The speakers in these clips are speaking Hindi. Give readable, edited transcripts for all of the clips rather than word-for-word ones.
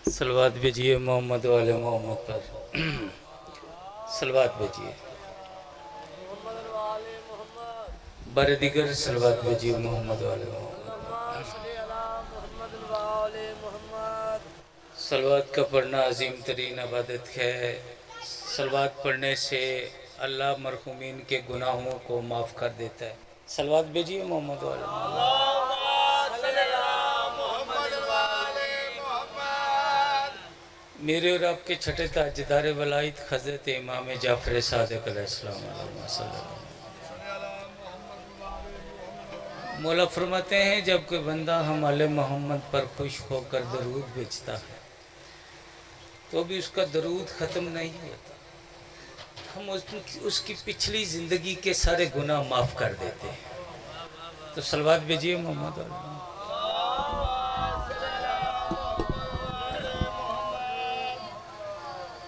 सलवात भेजिए मोहम्मद वाले मोहम्मद पर। सलवात भेजिए बर दिगर सलवात भेजिए मोहम्मद वाले मोहम्मद। सलवात का पढ़ना अजीम तरीन इबादत है। सलवात पढ़ने से अल्लाह मरहुमीन के गुनाहों को माफ़ कर देता है। सलवात भेजिए मोहम्मद वाले मोहम्मद। मेरे और आपके छठे ताजदार वलायत हज़रत इमाम जाफ़र सादिक़ अलैहिस्सलाम मौला फरमाते हैं, जब कोई बंदा हम आले मोहम्मद पर खुश होकर दरूद भेजता है तो भी उसका दरूद ख़त्म नहीं होता। हम उसकी पिछली ज़िंदगी के सारे गुनाह माफ़ कर देते हैं। तो सलवात भेजिए मोहम्मद।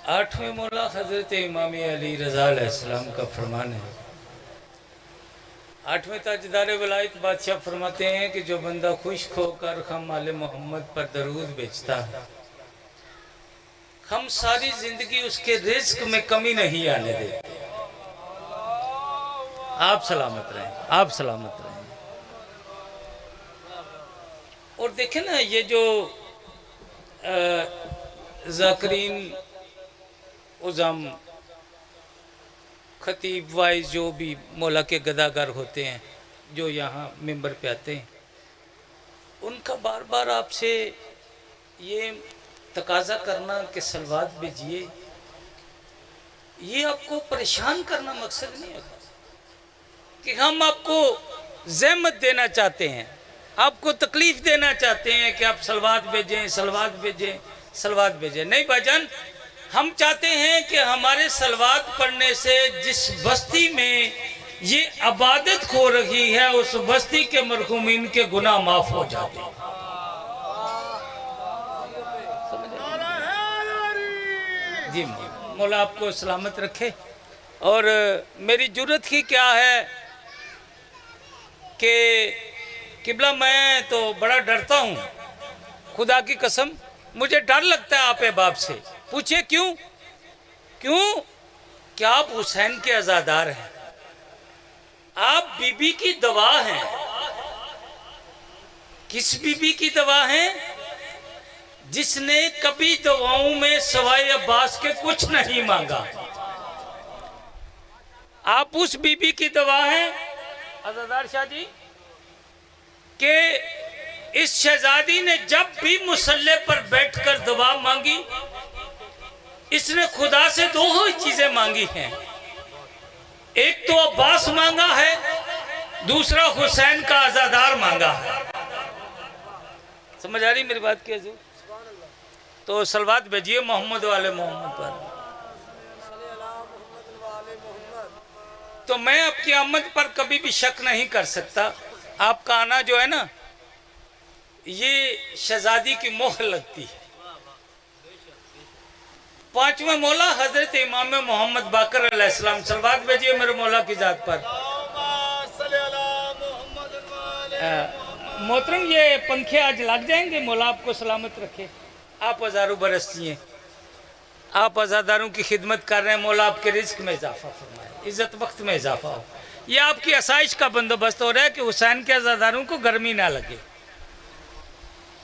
आठवें मौला हज़रत इमाम अली रज़ा अलैहिस्सलाम का फरमान है। आठवें ताजदार वलायत बादशाह फरमाते हैं कि जो बंदा खुश होकर हम आले मोहम्मद पर दरूद भेजता है, हम सारी जिंदगी उसके रिज्क में कमी नहीं आने देते। आप सलामत रहें, आप सलामत रहें। और देखें ना, ये जो ज़ाकिरीन उज़म खतीब वाइज जो भी मौला के गदागर होते हैं, जो यहाँ मिंबर पे आते हैं, उनका बार बार आपसे ये तकाजा करना कि सलवात भेजिए, ये आपको परेशान करना मकसद नहीं होता कि हम आपको ज़हमत देना चाहते हैं, आपको तकलीफ़ देना चाहते हैं कि आप सलवात भेजें, सलवात भेजें, सलवात भेजें। नहीं भाईजान, हम चाहते हैं कि हमारे सलवात पढ़ने से जिस बस्ती में ये इबादत हो रही है, उस बस्ती के मरहुमीन के गुनाह माफ़ हो जाते हैं। जी मौला आपको सलामत रखे। और मेरी जुर्रत ही क्या है कि किबला, मैं तो बड़ा डरता हूँ, खुदा की कसम मुझे डर लगता है आपे बाप से। पूछिए क्यों? क्यों? क्या आप हुसैन के अज़ादार हैं, आप बीबी की दवा हैं। किस बीबी की दवा हैं? जिसने कभी दवाओं में सवाए अब्बास के कुछ नहीं मांगा। आप उस बीबी की दवा हैं अज़ादार शाह जी के इस शहजादी ने जब भी मुसल्ले पर बैठकर दवा मांगी, इसने खुदा से दो ही चीजें मांगी हैं। एक तो अब्बास मांगा है, दूसरा हुसैन का आज़ादार मांगा है। समझ आ रही मेरी बात की हज़ूर? तो सलवात भेजिए मोहम्मद वाले मोहम्मद पर। तो मैं आपकी आमद पर कभी भी शक नहीं कर सकता। आपका आना जो है ना, ये शहजादी की मोहर लगती है। पांचवें मौला हजरत इमाम मोहम्मद बाकर अलैहिस्सलाम, सलवात भेजिए मेरे मौला की जात पर। मोहतरम, ये पंखे आज लग जाएंगे, मौला आपको सलामत रखे। आप हज़ारों बरस जिए, आप अज़ादारों की खिदमत कर रहे हैं, मौला आपके रिज़्क में इजाफा फरमाए, इज़्ज़त वक्त में इजाफा हो। ये आपकी आसाइश का बंदोबस्त हो रहा है कि हुसैन के अज़ादारों को गर्मी ना लगे।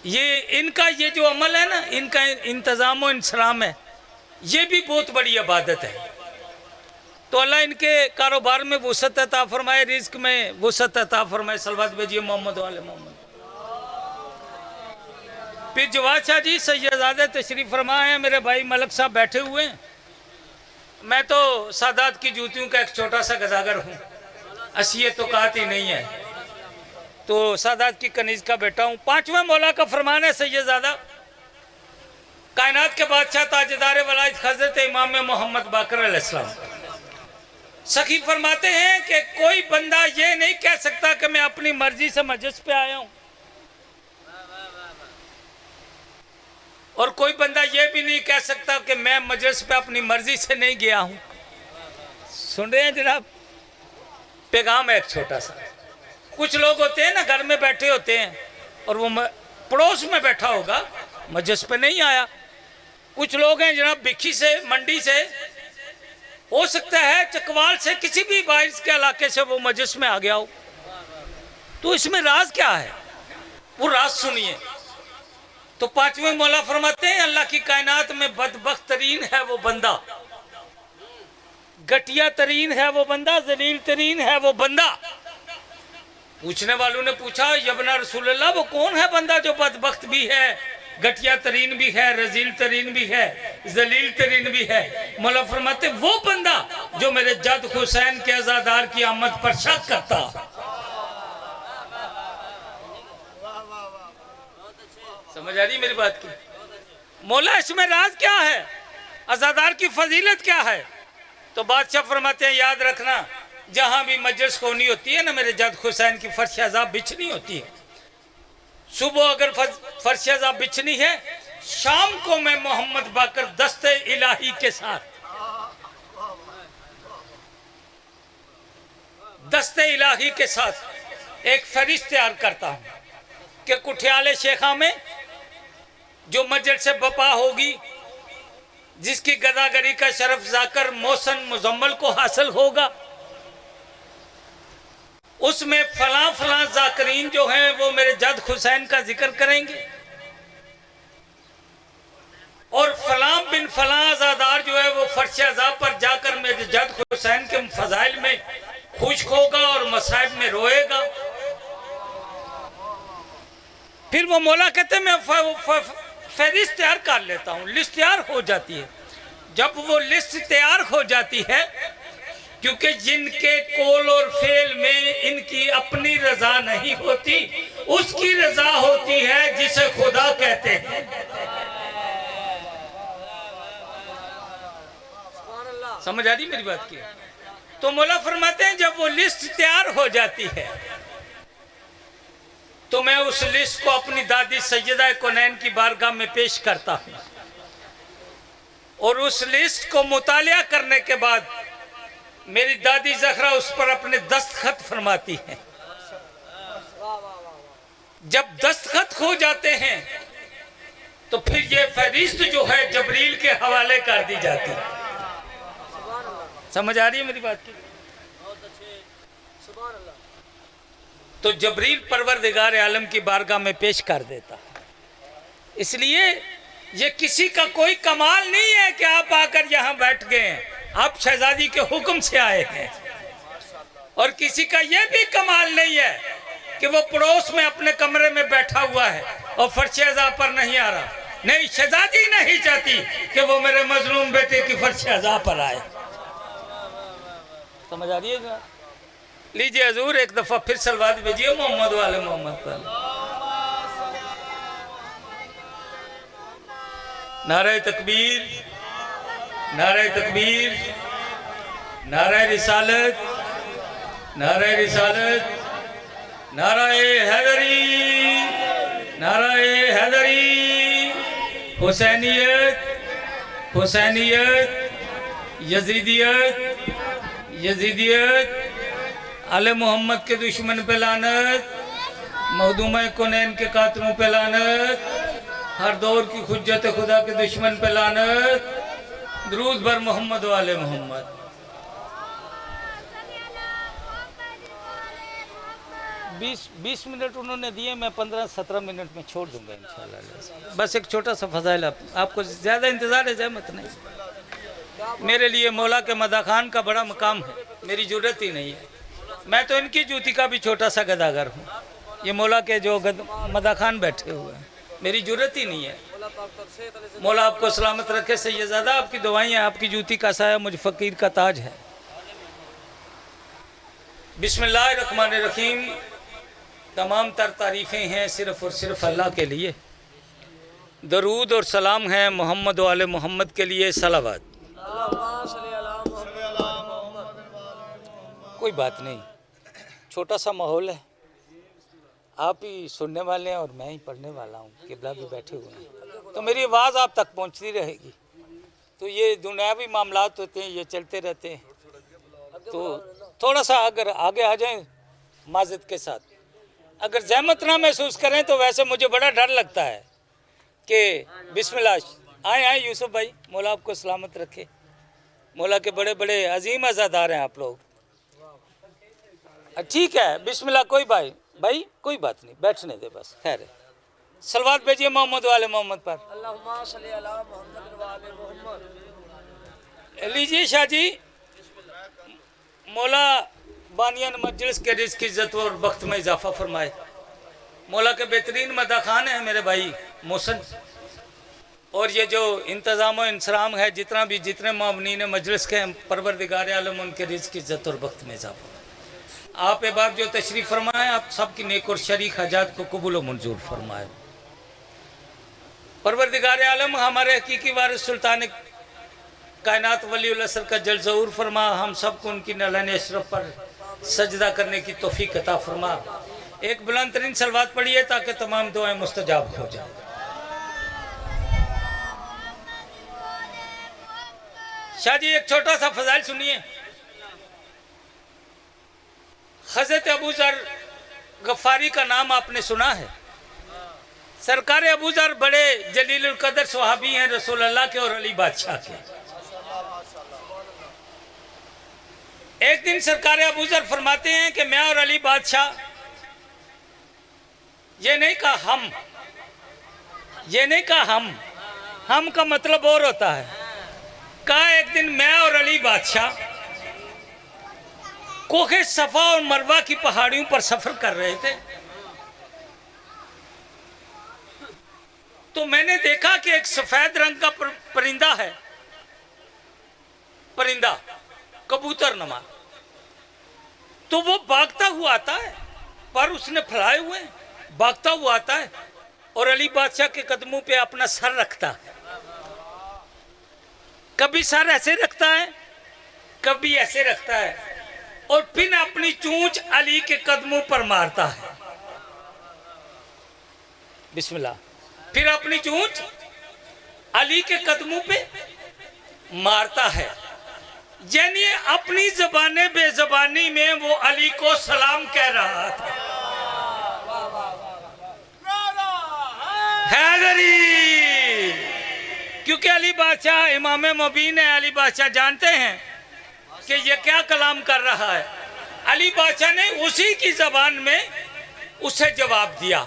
ये इनका ये जो अमल है ना, इनका इंतज़ाम व इंसराम है, ये भी बहुत बड़ी इबादत है। तो अल्लाह इनके कारोबार में वुसअत अता फरमाए, रिज़्क में वुसअत अता फरमाए। सलवात भेजिए मोहम्मद वाले मोहम्मद। फिर जवाद शाह जी सैयदादे तशरीफ़ फरमा है, मेरे भाई मलक साहब बैठे हुए हैं। मैं तो सादात की जूतियों का एक छोटा सा गजागर हूँ, असियत तो कहती नहीं है, तो सादात की कनीज़ का बेटा हूँ। पांचवें मौला का फरमान है, सैयदादा कायनात के बादशाह ताजदार वलायत हज़रत इमाम मोहम्मद बाकर अलैहिस्सलाम सखी फरमाते हैं कि कोई बंदा ये नहीं कह सकता कि मैं अपनी मर्जी से मजलिस पे आया हूँ, और कोई बंदा ये भी नहीं कह सकता कि मैं मजलिस पे अपनी मर्जी से नहीं गया हूँ। सुन रहे हैं जनाब? पैगाम है एक छोटा सा। कुछ लोग होते हैं ना, घर में बैठे होते हैं और वो पड़ोस में बैठा होगा, मजलिस पे नहीं आया, कुछ लोग हैं जनाब भिक्खी से, मंडी से, हो सकता है चकवाल से, किसी भी बारिश के इलाके से वो मजलिस में आ गया हो। तो इसमें राज क्या है, वो राज सुनिए। तो पांचवें मौला फरमाते हैं अल्लाह की कायनात में बदबख्त तरीन है वो बंदा, घटिया तरीन है वो बंदा, जलील तरीन है वो बंदा। पूछने वालों ने पूछा यबना रसूलल्लाह, वो कौन है बंदा जो बदबख्त भी है, घटिया तरीन भी है, रजील तरीन भी है, जलील तरीन भी है? मौला फरमाते वो बंदा जो मेरे जद हुसैन के अज़ादार की आमद पर शक करता। समझ आ रही मेरी बात की? मौला इसमें राज क्या है, अज़ादार की फजीलत क्या है? तो बादशाह फरमाते हैं याद रखना, जहां भी मजलिस होनी होती है ना, मेरे जद हुसैन की फर्श अज़ाब बिछनी होती है। सुबह अगर फर्श अज़ाब बिछनी है, शाम को मैं मोहम्मद बाकर दस्ते इलाही के साथ, दस्ते इलाही के साथ एक फरिश्त तैयार करता हूं कि कुठियाले शेखा में जो मजलिस से बपा होगी, जिसकी गदागरी का शरफ जाकर मोहसन मुजम्मल को हासिल होगा, उसमें फला फला जाकरीन जो हैं वो मेरे जद हुसैन का जिक्र करेंगे, और फला बिन फला आज़ादार जो है वो फर्श अज़ाब पर जाकर मेरे जद हुसैन के फजाइल में खुश होगा और मसाइब में रोएगा। फिर वो मौला कहते हैं मैं फहरिस्त तैयार कर लेता हूँ, लिस्ट तैयार हो जाती है। जब वो लिस्ट तैयार हो जाती है, क्योंकि जिनके कौल और फेल में इनकी अपनी रजा नहीं होती, उसकी रजा होती है जिसे खुदा कहते हैं। समझ आ रही मेरी बात की? तो मौला फरमाते हैं जब वो लिस्ट तैयार हो जाती है तो मैं उस लिस्ट को अपनी दादी सैयदा कौनैन की बारगाह में पेश करता हूं, और उस लिस्ट को मुतालिया करने के बाद मेरी दादी ज़हरा उस पर अपने दस्तखत फरमाती हैं। जब दस्तखत हो जाते हैं तो फिर ये फहरिस्त जो है जबरील के हवाले कर दी जाती है। समझ आ रही है मेरी बात की? तो जबरील परवरदिगार आलम की बारगाह में पेश कर देता। इसलिए ये किसी का कोई कमाल नहीं है कि आप आकर यहाँ बैठ गए हैं, आप शहजादी के हुक्म से आए हैं। और किसी का यह भी कमाल नहीं है कि वो पड़ोस में अपने कमरे में बैठा हुआ है और फर्श अज़ाब पर नहीं आ रहा। नहीं, शहजादी नहीं चाहती कि वो मेरे मजलूम बेटे की फर्श अज़ाब पर आए। समझ आ रही है? लीजिए हजूर एक दफा फिर सलवात भेजिए मोहम्मद वाले मोहम्मद पर। नारे तकबीर, नारे तकबीर, नारे रिसालत, नारे रिसालत, नारे हैदरी, नारे हैदरी, हुसैनियत, हुसैनियत, यजीदियत, यजीदियत, आले मोहम्मद के दुश्मन पे लानत, मखदूम कौनैन के कातलों पे लानत, हर दौर की खुज्जत खुदा के दुश्मन पे लानत। दरूद बर मोहम्मद वाले मोहम्मद। 20 मिनट उन्होंने दिए, मैं 15-17 मिनट में छोड़ दूंगा इंशाल्लाह। बस एक छोटा सा फजाइल, आपको ज़्यादा इंतज़ार है जहमत नहीं। मेरे लिए मौला के मदाखान का बड़ा मकाम है, मेरी ज़रूरत ही नहीं है। मैं तो इनकी जूती का भी छोटा सा गदागर हूँ। ये मौला के जो मदाखान बैठे हुए हैं, मेरी ज़रूरत ही नहीं है। मौला आपको सलामत रखे सैयदज़ादा, आपकी दुआएं, आपकी जूती का साया मुझ फ़कीर का ताज है। बिस्मिल्लाहिर्रहमानिर्रहीम। तमाम तर तारीफ़ें हैं सिर्फ़ और सिर्फ अल्लाह के लिए। दरूद और सलाम है मोहम्मद वाले मोहम्मद के लिए सलावत। कोई बात नहीं, छोटा सा माहौल है, आप ही सुनने वाले हैं और मैं ही पढ़ने वाला हूँ, किबला भी बैठे हुए हैं, तो मेरी आवाज़ आप तक पहुँचती रहेगी। तो ये दुनियावी मामलात होते हैं, ये चलते रहते हैं। तो थोड़ा सा अगर आगे आ जाएं माज़िद के साथ, अगर जहमत ना महसूस करें तो वैसे मुझे बड़ा डर लगता है कि बिस्मिल्लाह आए आए यूसुफ भाई, मौला आपको सलामत रखे। मौला के बड़े बड़े अजीम अज़ादार हैं आप लोग। ठीक है, बिस्मिल्लाह। कोई भाई कोई बात नहीं, बैठने दे बस, खैर है। सलवात भेजिए मोहम्मद वाले मोहम्मद पर। लीजिए शाह जी, मौला बानियान मजलिस के रिज़्क़ की इज़्ज़त और वक्त में इजाफा फरमाए। मौला के बेहतरीन मदाखान हैं मेरे भाई मोहसन, और ये जो इंतज़ाम व इंसराम है, जितने मामनीन मजलिस के हैं, परवरदिगार आलम उनके रिज़्क़ की इज़्ज़त और वक्त में इजाफा। आप एक बार जो तशरीफ़ फरमाएँ, आप सबकी नेक और शरीक हजात को कबूल व मंजूर फरमाए। परवरदिगार आलम हमारे हकीकी वारिस सुल्तान कायनात वलीउल असर का जल ज़हूर फरमा, हम सबको उनकी नलान अशरफ पर सजदा करने की तौफीक अता फरमा। एक बुलंद तरीन सलवात पढ़िए ताकि तमाम दुआएं मुस्तजाब हो जाए। शाह जी एक छोटा सा फजाइल सुनिए। हज़रत अबू ज़र गफ़ारी का नाम आपने सुना है। सरकार अबू ज़र बड़े जलीलुल कदर सहाबी हैं रसूल अल्लाह के और अली बादशाह के। एक दिन सरकार अबू ज़र फरमाते हैं कि मैं और अली बादशाह, ये नहीं कहा हम का मतलब और होता है। कहा एक दिन मैं और अली बादशाह कोखे सफा और मरवा की पहाड़ियों पर सफर कर रहे थे, तो मैंने देखा कि एक सफेद रंग का परिंदा है, परिंदा कबूतर नमा। तो वो भागता हुआ आता है, पर उसने फैलाए हुए भागता हुआ आता है और अली बादशाह के कदमों पे अपना सर रखता है। कभी सर ऐसे रखता है, कभी ऐसे रखता है, और फिर अपनी चोंच अली के कदमों पर मारता है। बिस्मिल्लाह। फिर अपनी चोंच अली के कदमों पे मारता है, यानी अपनी जबाने बेजबानी में वो अली को सलाम कह रहा था। हैदरी, क्योंकि अली बादशाह इमाम मुबीन है। अली बादशाह जानते हैं कि ये क्या कलाम कर रहा है। अली बादशाह ने उसी की जबान में उसे जवाब दिया।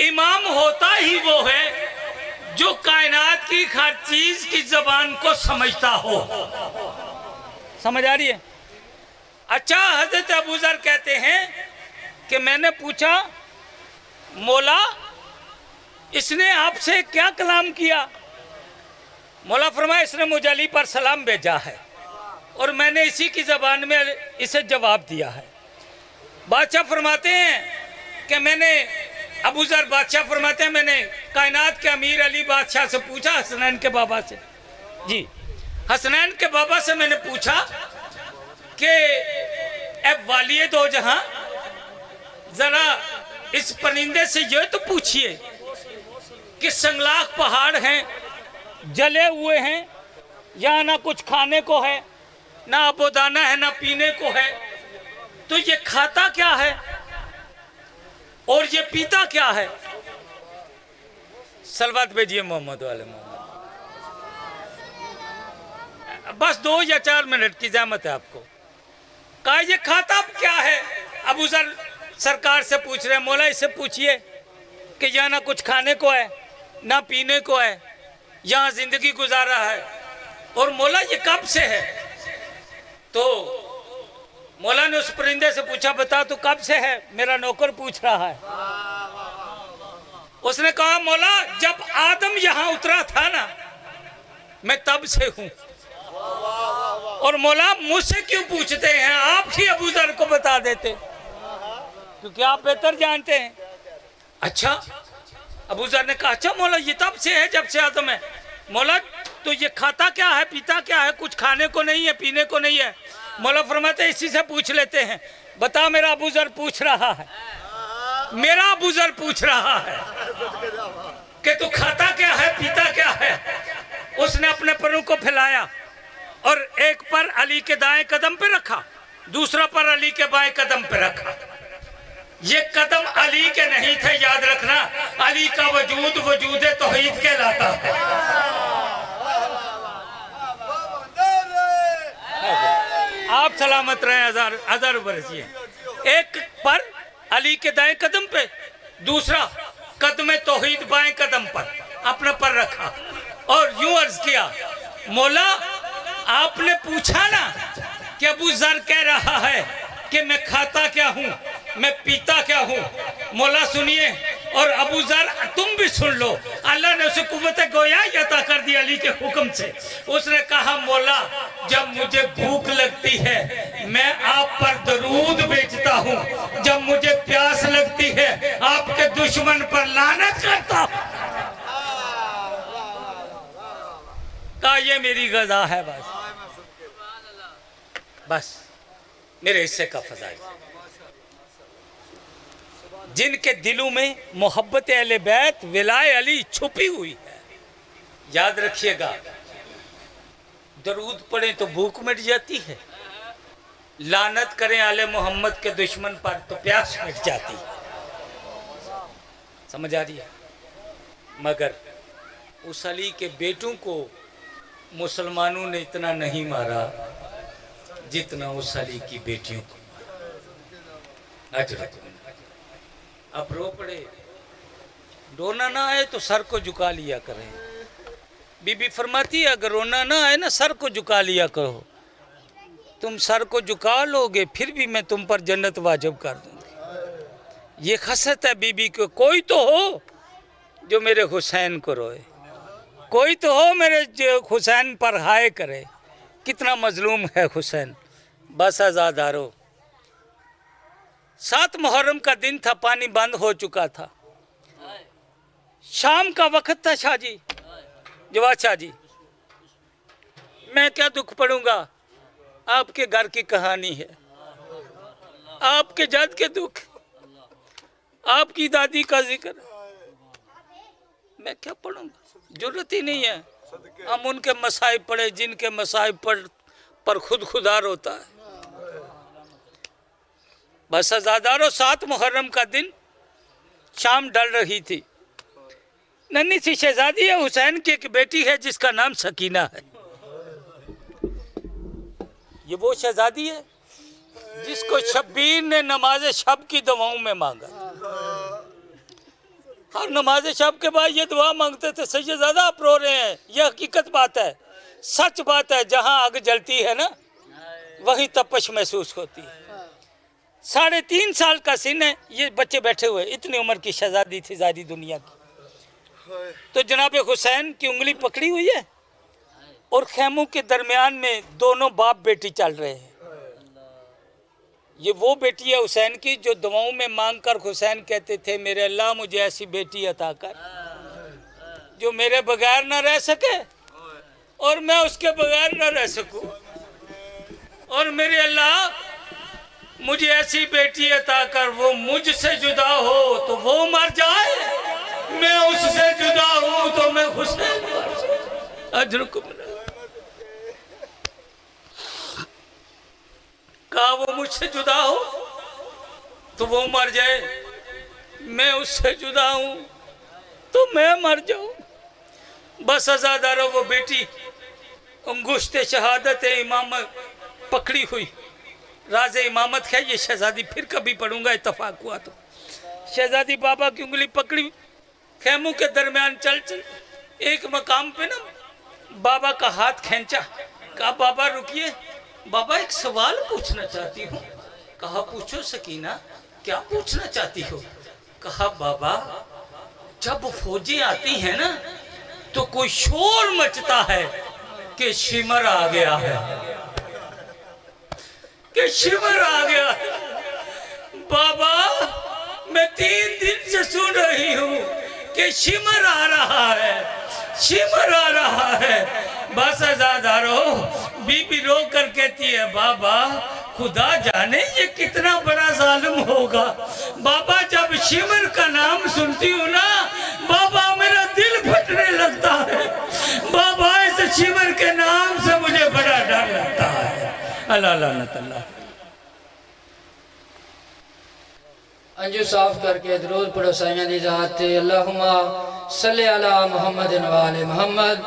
इमाम होता ही वो है जो कायनात की हर चीज की जबान को समझता हो। समझ आ रही है? अच्छा, हजरत अबू ज़र कहते हैं कि मैंने पूछा, मौला इसने आपसे क्या कलाम किया? मौला फरमाया, इसने मुझे अली पर सलाम भेजा है और मैंने इसी की ज़बान में इसे जवाब दिया है। बादशाह फरमाते हैं कि मैंने, अबू ज़र बादशाह फरमाते हैं, मैंने कायनात के अमीर अली बादशाह से पूछा, हसनैन के बाबा से, जी हसनैन के बाबा से मैंने पूछा कि अब वालिए दो जहां, जरा इस परिंदे से ये तो पूछिए कि संगलाख पहाड़ हैं, जले हुए हैं, यहाँ ना कुछ खाने को है, ना आबोदाना है, ना पीने को है, तो ये खाता क्या है और ये पीता क्या है? सलवात भेजिए मोहम्मद वाले मोहम्मद। बस 2 या 4 मिनट की जहमत है आपको। कहा ये खाता क्या है? अबू ज़र सरकार से पूछ रहे हैं, मौला इससे पूछिए कि यहाँ ना कुछ खाने को है, ना पीने को है, यहाँ जिंदगी गुजारा है, और मौला ये कब से है? तो मौला ने उस परिंदे से पूछा, बता तू कब से है? मेरा नौकर पूछ रहा है। उसने कहा, मौला जब आदम यहाँ उतरा था ना, मैं तब से हूं। और मौला मुझसे क्यों पूछते हैं? आप ही अबू ज़र को बता देते, क्योंकि आप बेहतर जानते हैं। अच्छा, अबू ज़र ने कहा, अच्छा मौला ये तब से है जब से आदम है। मौला तो ये खाता क्या है, पीता क्या है? कुछ खाने को नहीं है, पीने को नहीं है। मौला फरमाते इसी से पूछ लेते हैं। बता, मेरा अबू ज़र पूछ रहा है, मेरा अबू ज़र पूछ रहा है कि तू खाता क्या है, पीता क्या है? उसने अपने परों को फैलाया और एक पर अली के दाएं कदम पे रखा, दूसरा पर अली के बाएं कदम पे रखा। ये कदम अली के नहीं थे, याद रखना। अली का वजूद वजूद तौहीद कहलाता है। सलामत रहे, हजार बरस ये। एक पर अली के दाएं कदम पे, दूसरा कदम तौहीद बाएं कदम पर अपने पर रखा और यूं अर्ज किया, मौला आपने पूछा ना कि अबू जर कह रहा है कि मैं खाता क्या हूँ, मैं पीता क्या हूँ। मौला सुनिए और अबू जर तुम भी सुन लो। अल्लाह ने उसे कुव्वत गोया अता कर दी अली के हुक्म से। उसने कहा, मौला जब मुझे भूख लगती है मैं आप पर दरूद भेजता हूँ, जब मुझे प्यास लगती है आपके दुश्मन पर लानत करता हूँ। कहा ये मेरी गजा है, बस मेरे हिस्से का फजाइल। जिनके दिलों में मोहब्बत अहले बैत विलाय अली छुपी हुई है, याद रखिएगा, दरूद पढ़े तो भूख मिट जाती है, लानत करें आले मोहम्मद के दुश्मन पर तो प्यास मिट जाती है। समझ आ रही है? मगर उस अली के बेटों को मुसलमानों ने इतना नहीं मारा जितना उस अली की बेटियों को। अब रो पड़े, रोना ना आए तो सर को झुका लिया करें। बीबी फरमाती है अगर रोना ना आए ना सर को झुका लिया करो, तुम सर को झुका लोगे फिर भी मैं तुम पर जन्नत वाजिब कर दूंगी। ये खसत है बीबी को, कोई तो हो जो मेरे हुसैन को रोए, कोई तो हो मेरे हुसैन पर हाय करे। कितना मजलूम है हुसैन। बस आज़ादारो, 7 मुहर्रम का दिन था, पानी बंद हो चुका था, शाम का वक्त था। शाह जी, जवाद शाह जी, मैं क्या दुख पड़ूंगा, आपके घर की कहानी है, आपके जद के दुख, आपकी दादी का जिक्र, मैं क्या पढ़ूंगा, जरूरत ही नहीं है। हम उनके मसाइब पढ़े जिनके मसाइब पर खुद खुदा रोता है। बस आज़ादारो, 7 मुहर्रम का दिन, शाम ढल रही थी। नन्ही सी शहजादी है, हुसैन की एक बेटी है जिसका नाम सकीना है। ये वो शहजादी है जिसको शब्बीर ने नमाज शब की दुआओं में मांगा। हर नमाज शब के बाद ये दुआ मांगते थे, सैयदज़ादा आप रो रहे हैं, यह हकीकत बात है, सच बात है। जहाँ आग जलती है ना वहीं तपश महसूस होती है। 3.5 साल का सीन है, ये बच्चे बैठे हुए, इतनी उम्र की शहजादी थी सारी दुनिया की। तो जनाब हुसैन की उंगली पकड़ी हुई है और खेमों के दरमियान में दोनों बाप बेटी चल रहे हैं। ये वो बेटी है हुसैन की जो दुआओं में मांग कर हुसैन कहते थे, मेरे अल्लाह मुझे ऐसी बेटी अता कर जो मेरे बगैर ना रह सके और मैं उसके बगैर ना रह सकूं, और मेरे अल्लाह मुझे ऐसी बेटी अता कर वो मुझसे जुदा हो तो वो मर जाए, मैं उससे जुदा हूं तो मैं हुसैन अजरकुम। कहा वो मुझसे जुदा हो तो वो मर जाए, मैं उससे जुदा हूं तो मैं मर जाऊं। बस आज़ादारो, वो बेटी अंगुश्ते शहादत इमामत पकड़ी हुई, राज इमामत है ये शहजादी, फिर कभी पढ़ूंगा इत्तफाक हुआ तो। शहजादी बाबा की उंगली पकड़ी, खेमों के दरमियान चल एक मकाम पे ना बाबा का हाथ खींचा। कहा बाबा रुकिए, बाबा एक सवाल पूछना चाहती हूँ। कहा पूछो सकीना, क्या पूछना चाहती हो? कहा बाबा जब फौजें आती हैं ना तो कोई शोर मचता है कि शिमर आ गया है, कि शिमर आ गया है। बाबा मैं 3 दिन से सुन रही हूँ कि शिमर आ रहा है, शिमर आ रहा है। बस आज़ादारो, बीबी रो कर कहती है बाबा खुदा जाने ये कितना बड़ा जालिम होगा। बाबा जब शिमर का नाम सुनती हूँ ना बाबा मेरा दिल फटने लगता है। बाबा इस शिमर के नाम से मुझे बड़ा डर लगता है। अल्लाह लानत अल्लाह। अंजू साफ करके दरूद पढ़ो साइयां दी ज़ात ते। अल्लाहुम्मा सल्ली अला मुहम्मद व आले मुहम्मद।